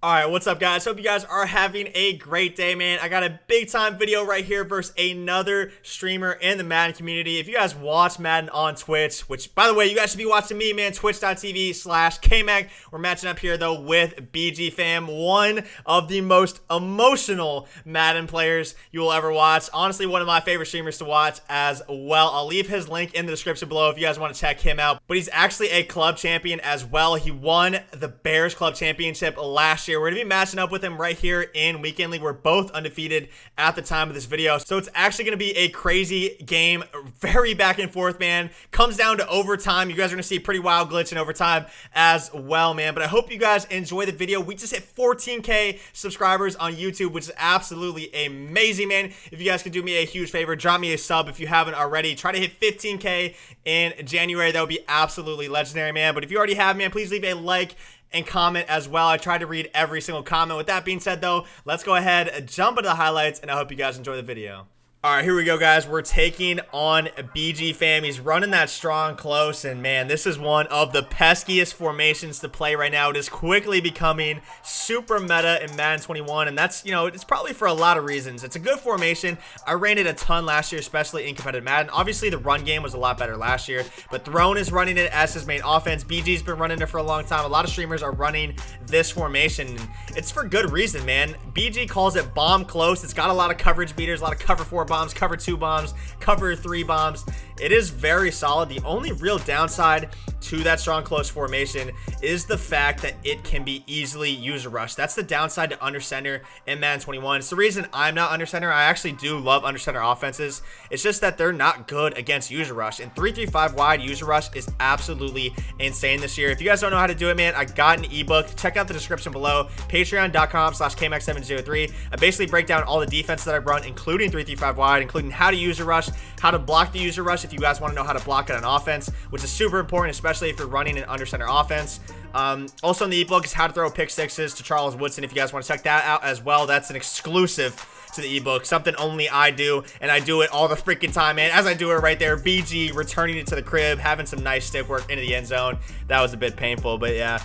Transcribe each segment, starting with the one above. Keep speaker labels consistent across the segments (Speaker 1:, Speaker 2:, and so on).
Speaker 1: Alright, what's up guys? Hope you guys are having a great day, man. I got a big time video right here versus another streamer in the Madden community. If you guys watch Madden on Twitch, which by the way, you guys should be watching me, man, twitch.tv/Kmac. We're matching up here though with bgfam, one of the most emotional Madden players you will ever watch. Honestly, one of my favorite streamers to watch as well. I'll leave his link in the description below if you guys want to check him out. But he's actually a club champion as well. He won the Bears Club Championship last year. We're going to be matching up with him right here in Weekend League. We're both undefeated at the time of this video. So it's actually going to be a crazy game. Very back and forth, man. Comes down to overtime. You guys are going to see a pretty wild glitch in overtime as well, man. But I hope you guys enjoy the video. We just hit 14K subscribers on YouTube, which is absolutely amazing, man. If you guys could do me a huge favor, drop me a sub if you haven't already. Try to hit 15K in January. That would be absolutely legendary, man. But if you already have, man, please leave a like and comment as well. I try to read every single comment. With that being said though, let's go ahead and jump into the highlights, and I hope you guys enjoy the video. Alright, here we go guys. We're taking on bgfam. He's running that strong close, and man, this is one of the peskiest formations to play right now. It is quickly becoming super meta in Madden 21, and that's, you know, it's probably for a lot of reasons. It's a good formation. I ran it a ton last year, especially in competitive Madden. Obviously the run game was a lot better last year, but Throne is running it as his main offense. BG's been running it for a long time. A lot of streamers are running this formation, and it's for good reason, man. BG calls it bomb close. It's got a lot of coverage beaters, a lot of cover 4 bombs, cover 2 bombs, cover 3 bombs. It is very solid. The only real downside to that strong close formation is the fact that it can be easily user rushed. That's the downside to under center in Madden 21. It's the reason I'm not under center. I actually do love under center offenses. It's just that they're not good against user rush, and 3-3-5 wide user rush is absolutely insane this year. If you guys don't know how to do it, man, I got an ebook. Check out the description below, patreon.com/kmac703. I basically break down all the defense that I run, including 3-3-5 wide, including how to user rush, how to block the user rush if you guys want to know how to block it on offense, which is super important, especially if you're running an under center offense. Also in the ebook is how to throw pick sixes to Charles Woodson. If you guys want to check that out as well, that's an exclusive to the ebook, something only I do, and I do it all the freaking time, man. As I do it right there, BG returning it to the crib, having some nice stick work into the end zone. That was a bit painful, but yeah.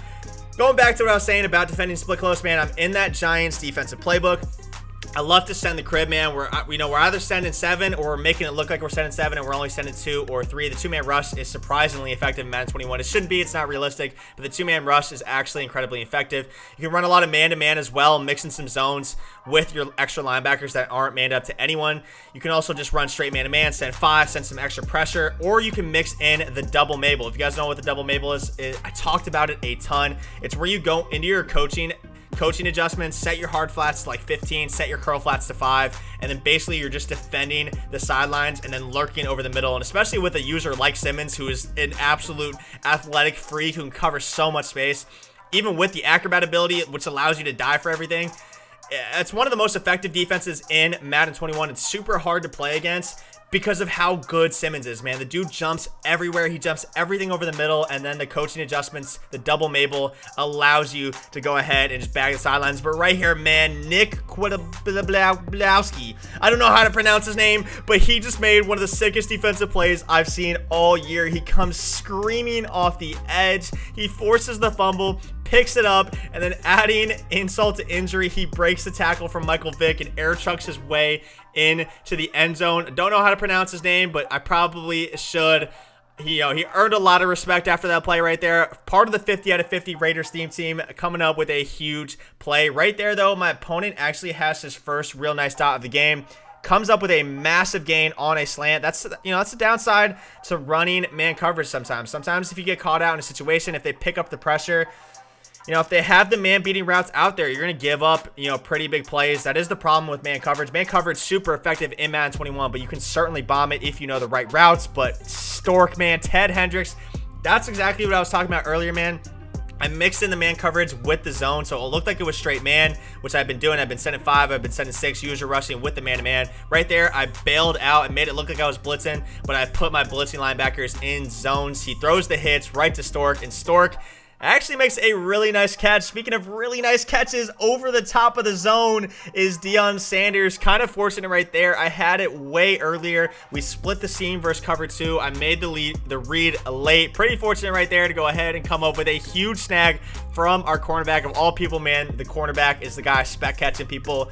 Speaker 1: Going back to what I was saying about defending split close, man, I'm in that Giants defensive playbook. I love to send the crib, man. We're either sending 7 or we're making it look like we're sending 7 and we're only sending 2 or 3. The 2-man rush is surprisingly effective in Madden 21. It shouldn't be, it's not realistic, but the 2-man rush is actually incredibly effective. You can run a lot of man-to-man as well, mixing some zones with your extra linebackers that aren't manned up to anyone. You can also just run straight man-to-man, send 5, send some extra pressure, or you can mix in the double Mabel. If you guys know what the double Mabel is, I talked about it a ton. It's where you go into your coaching adjustments, set your hard flats to like 15, set your curl flats to 5, and then basically you're just defending the sidelines and then lurking over the middle. And especially with a user like Simmons, who is an absolute athletic freak who can cover so much space, even with the acrobat ability, which allows you to die for everything. It's one of the most effective defenses in Madden 21. It's super hard to play against because of how good Simmons is, man. The dude jumps everywhere. He jumps everything over the middle, and then the coaching adjustments, the double Mabel, allows you to go ahead and just bag the sidelines. But right here, man, Nick Kwiatkowski, I don't know how to pronounce his name, but he just made one of the sickest defensive plays I've seen all year. He comes screaming off the edge. He forces the fumble, picks it up, and then adding insult to injury, he breaks the tackle from Michael Vick and air chucks his way into the end zone. Don't know how to pronounce his name, but I probably should. He earned a lot of respect after that play right there. Part of the 50 out of 50 Raiders theme team, coming up with a huge play right there though. My opponent actually has his first real nice dot of the game. Comes up with a massive gain on a slant. That's the downside to running man coverage sometimes. Sometimes if you get caught out in a situation, if they pick up the pressure, if they have the man beating routes out there, you're going to give up, pretty big plays. That is the problem with man coverage. Man coverage super effective in Madden 21, but you can certainly bomb it if you know the right routes. But Stork, man, Ted Hendricks, that's exactly what I was talking about earlier, man. I mixed in the man coverage with the zone, so it looked like it was straight man, which I've been doing. I've been sending 5, I've been sending 6, user rushing with the man-to-man. Right there, I bailed out and made it look like I was blitzing, but I put my blitzing linebackers in zones. He throws the hits right to Stork, and Stork actually makes a really nice catch. Speaking of really nice catches, over the top of the zone is Deion Sanders, kind of forcing it right there. I had it way earlier. We split the seam versus cover 2. I made the read late. Pretty fortunate right there to go ahead and come up with a huge snag from our cornerback. Of all people, man, the cornerback is the guy spec catching people.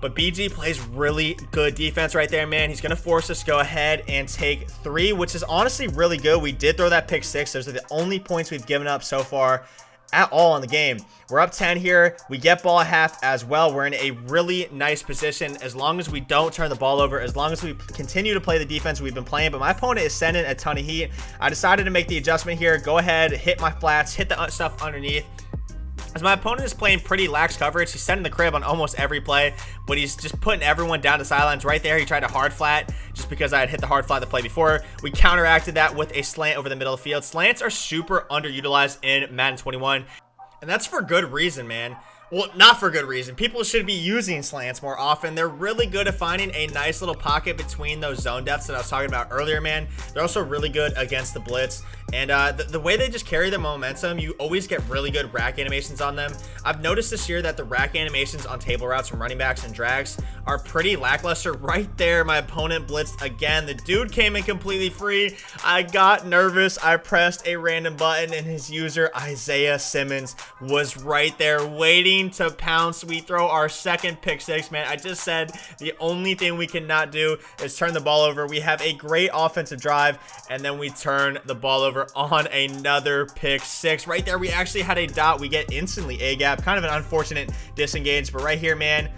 Speaker 1: But BG plays really good defense right there, man. He's going to force us to go ahead and take 3, which is honestly really good. We did throw that pick 6. Those are the only points we've given up so far at all in the game. We're up 10 here. We get ball at half as well. We're in a really nice position as long as we don't turn the ball over, as long as we continue to play the defense we've been playing. But my opponent is sending a ton of heat. I decided to make the adjustment here. Go ahead, hit my flats, hit the stuff underneath. As my opponent is playing pretty lax coverage, he's sending the crib on almost every play, but he's just putting everyone down the sidelines. Right there, he tried a hard flat just because I had hit the hard flat the play before. We counteracted that with a slant over the middle of the field. Slants are super underutilized in Madden 21, and that's for good reason, man. Well, not for good reason. People should be using slants more often. They're really good at finding a nice little pocket between those zone depths that I was talking about earlier, man. They're also really good against the blitz. And the way they just carry the momentum, you always get really good rack animations on them. I've noticed this year that the rack animations on table routes from running backs and drags are pretty lackluster. Right there, my opponent blitzed again. The dude came in completely free. I got nervous. I pressed a random button, and his user, Isaiah Simmons, was right there waiting to pounce. We throw our second pick 6, man. I just said the only thing we cannot do is turn the ball over. We have a great offensive drive, and then we turn the ball over on another pick 6. Right there, we actually had a dot. We get instantly a gap. Kind of an unfortunate disengage, but right here, man,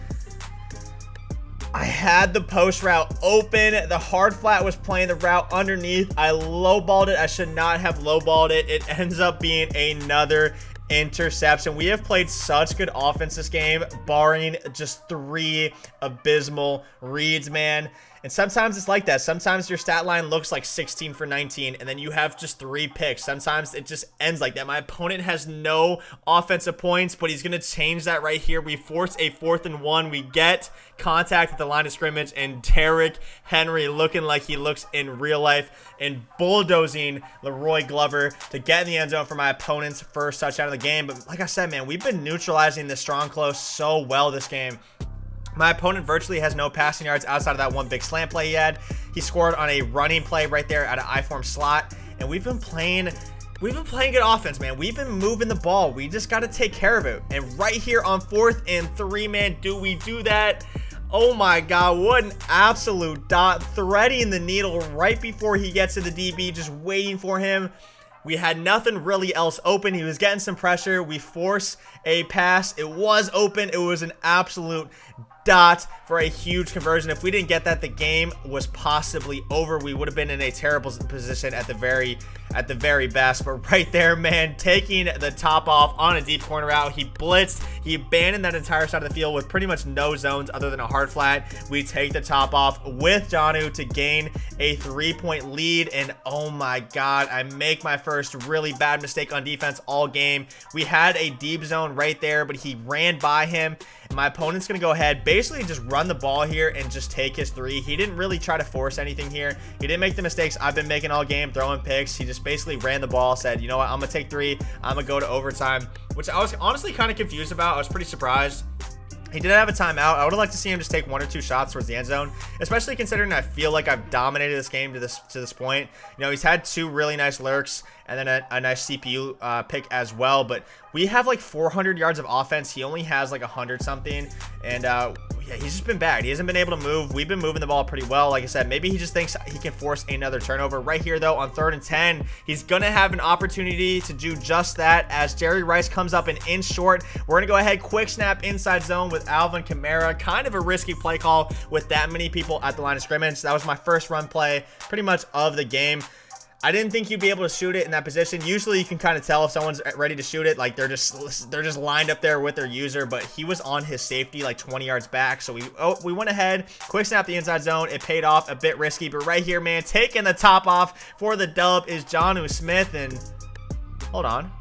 Speaker 1: I had the post route open. The hard flat was playing the route underneath. I lowballed it. I should not have lowballed it. It ends up being another interception. We have played such good offense this game, barring just 3 abysmal reads, man. And sometimes it's like that. Sometimes your stat line looks like 16 for 19, and then you have just 3 picks. Sometimes it just ends like that. My opponent has no offensive points, but he's going to change that right here. We force a 4th and 1. We get contact at the line of scrimmage, and Derrick Henry, looking like he looks in real life, and bulldozing Leroy Glover to get in the end zone for my opponent's first touchdown of the game. But like I said, man, we've been neutralizing the strong close so well this game. My opponent virtually has no passing yards outside of that one big slant play he had. He scored on a running play right there at an I-form slot, and we've been playing good offense, man. We've been moving the ball. We just got to take care of it. And right here on 4th and 3, man, do we do that? Oh my God, what an absolute dot. Threading the needle right before he gets to the DB, just waiting for him. We had nothing really else open. He was getting some pressure. We force a pass. It was open. It was an absolute dot for a huge conversion. If we didn't get that, the game was possibly over. We would have been in a terrible position at the very best. But right there, man, taking the top off on a deep corner route. He blitzed. He abandoned that entire side of the field with pretty much no zones other than a hard flat. We take the top off with Janu to gain a 3-point lead. And oh my God, I make my first really bad mistake on defense all game. We had a deep zone right there, but he ran by him. My opponent's going to go ahead, basically just run the ball here and just take his 3. He didn't really try to force anything here. He didn't make the mistakes I've been making all game, throwing picks. He just basically ran the ball, said, you know what, I'm going to take 3. I'm going to go to overtime, which I was honestly kind of confused about. I was pretty surprised. He did have a timeout. I would have liked to see him just take 1 or 2 shots towards the end zone, especially considering I feel like I've dominated this game to this point. You know, he's had 2 really nice lurks and then a nice CPU pick as well. But we have like 400 yards of offense. He only has like 100 something. And yeah, he's just been bad. He hasn't been able to move. We've been moving the ball pretty well. Like I said, maybe he just thinks he can force another turnover. Right here, though, on 3rd and 10, he's going to have an opportunity to do just that as Jerry Rice comes up and in short. We're going to go ahead, quick snap inside zone with Alvin Kamara. Kind of a risky play call with that many people at the line of scrimmage. That was my first run play pretty much of the game. I didn't think you'd be able to shoot it in that position. Usually you can kind of tell if someone's ready to shoot it, like they're just lined up there with their user, but he was on his safety like 20 yards back. So we went ahead, quick snap the inside zone. It paid off, a bit risky, but right here, man, taking the top off for the dub is Jonnu Smith. And hold on,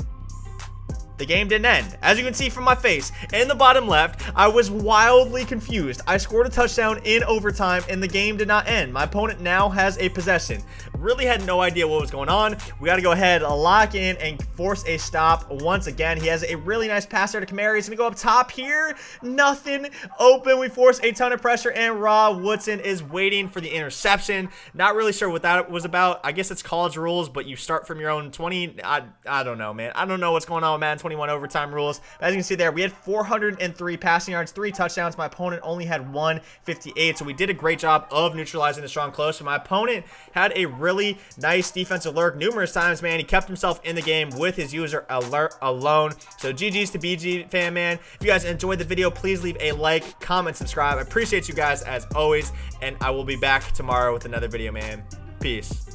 Speaker 1: the game didn't end. As you can see from my face in the bottom left, I was wildly confused. I scored a touchdown in overtime and the game did not end. My opponent now has a possession. Really had no idea what was going on. We got to go ahead, lock in, and force a stop once again. He has a really nice pass there to Kmac. He's going to go up top here. Nothing open. We force a ton of pressure, and Woodson is waiting for the interception. Not really sure what that was about. I guess it's college rules, but you start from your own 20. I don't know, man. I don't know what's going on with Madden 21 overtime rules. But as you can see there, we had 403 passing yards, 3 touchdowns. My opponent only had 158, so we did a great job of neutralizing the strong close. So my opponent had a really nice defensive lurk numerous times, man. He kept himself in the game with his user alert alone. So GG's to bgfam, man. If you guys enjoyed the video, please leave a like, comment, subscribe. I appreciate you guys as always, and I will be back tomorrow with another video, man. Peace.